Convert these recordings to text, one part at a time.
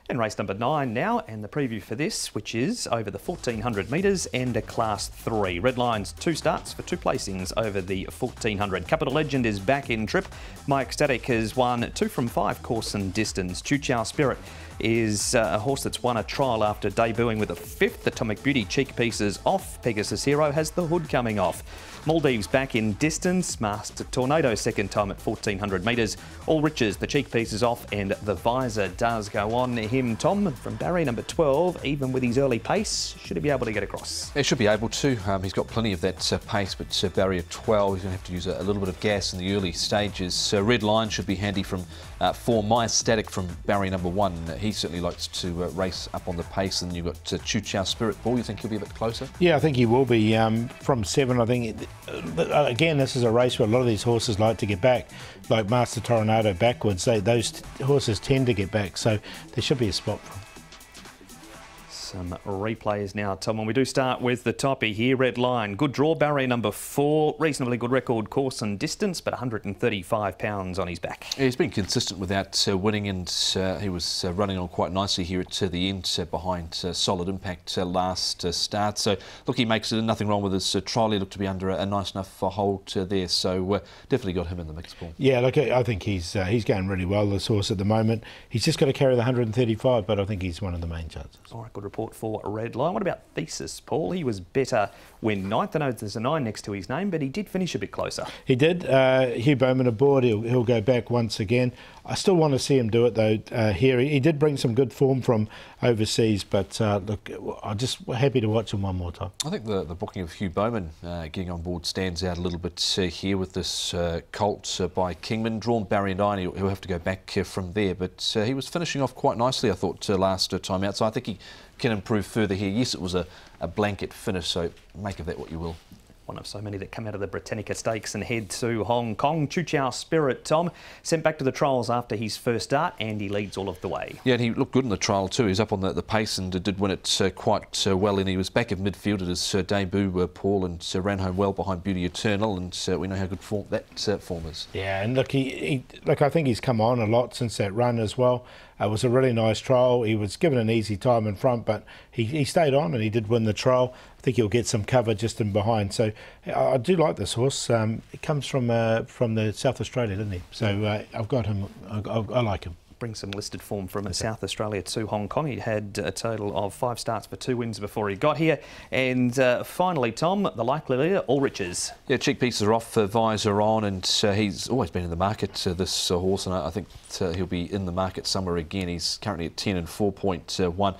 And race number 9 now, and the preview for this, which is over the 1400 metres and a Class 3. Red Lions, 2 starts for 2 placings over the 1400. Capital Legend is back in trip. My Ecstatic has won 2 from 5 course and distance. Choo Chow Spirit is a horse that's won a trial after debuting with a 5th. Atomic Beauty cheek pieces off. Pegasus Hero has the hood coming off. Maldives back in distance. Master Tornado second time at 1400 metres. All Riches, the cheek pieces off, and the visor does go on him. Tom, from barrier number 12, even with his early pace, should he be able to get across? He should be able to. He's got plenty of that pace, but barrier 12, he's going to have to use a little bit of gas in the early stages. Red Lion should be handy from 4. My Ecstatic from barrier number 1. He certainly likes to race up on the pace, and you've got Choo Chow Spirit. Paul, you think he'll be a bit closer? Yeah, I think he will be. From 7, I think, again, this is a race where a lot of these horses like to get back, like Master Tornado backwards. Those horses tend to get back, so there should be a spot for him. Some replays now, Tom, and we do start with the toppy here. Red Lion, good draw, barrier number 4, reasonably good record course and distance, but 135 pounds on his back. Yeah, he's been consistent without winning, and he was running on quite nicely here at the end behind Solid Impact last start. So look, he makes nothing wrong with his trial. He looked to be under a nice enough hold there, so definitely got him in the mix, Paul. Yeah, look, I think he's going really well, this horse at the moment. He's just got to carry the 135, but I think he's one of the main chances. All right, good report for Red Lion. What about Thesis, Paul? He was better when 9th. I know there's a 9 next to his name, but he did finish a bit closer. He did. Hugh Bowman aboard. He'll go back once again. I still want to see him do it, though, here. He did bring some good form from overseas, but look, I'm just happy to watch him one more time. I think the booking of Hugh Bowman getting on board stands out a little bit here with this colt by Kingman. Drawn barrier 9, he'll have to go back from there, but he was finishing off quite nicely, I thought, last time out, so I think he can improve further here. Yes, it was a blanket finish, so make of that what you will. One of so many that come out of the Britannica Stakes and head to Hong Kong. Choo Chow Spirit, Tom, sent back to the trials after his first start, and he leads all of the way. Yeah, and he looked good in the trial too. He was up on the pace and did win it quite well, and he was back at midfield at his debut, Paul, and ran home well behind Beauty Eternal, and we know how good form that form is. Yeah, and look, I think he's come on a lot since that run as well. It was a really nice trial. He was given an easy time in front, but he stayed on and he did win the trial. I think he'll get some cover just in behind. So I do like this horse. It comes from the South Australia, didn't he? So I've got him. I like him. Bring some listed form from South Australia to Hong Kong. He had a total of 5 starts for 2 wins before he got here. And finally, Tom, the likely leader, All Riches. Yeah, cheek pieces are off, visor on, and he's always been in the market, this horse, and I think he'll be in the market somewhere again. He's currently at 10 and 4.1.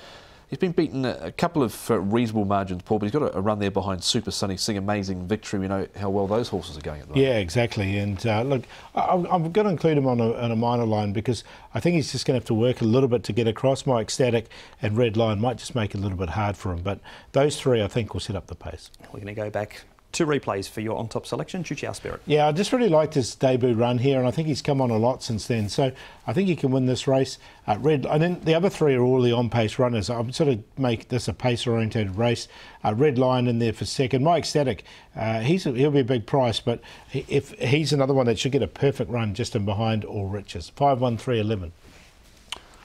He's been beaten a couple of reasonable margins, Paul, but he's got a run there behind Super Sunny Sing, Amazing Victory. We know how well those horses are going at the moment. Yeah, exactly. And look, I'm going to include him on a minor line because I think he's just going to have to work a little bit to get across. My Ecstatic and Red Lion might just make it a little bit hard for him, but those 3 I think will set up the pace. We're going to go back 2 replays for your on-top selection, Choo Chow Spirit. Yeah, I just really liked his debut run here, and I think he's come on a lot since then. So I think he can win this race. And then the other 3 are all the on-pace runners. I'm sort of make this a pace-oriented race. Red Lion in there for second. My Ecstatic, he'll be a big price, but if he's another one that should get a perfect run just in behind All Riches. 5, 1, 3, 11.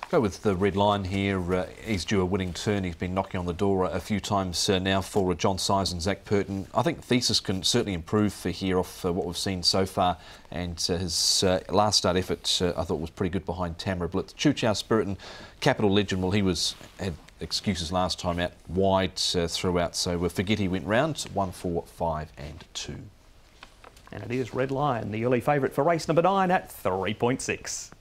Go with the Red Lion here. He's due a winning turn. He's been knocking on the door a few times now for John Size and Zach Purton. I think Thesis can certainly improve for here off what we've seen so far. And his last start effort, I thought, was pretty good behind Tamara Blitz. Choo Chow Spirit and Capital Legend, well, had excuses last time out, wide throughout. So forget he went round. 1, 4, 5 and 2. And it is Red Lion, the early favourite for race number 9 at 3.6.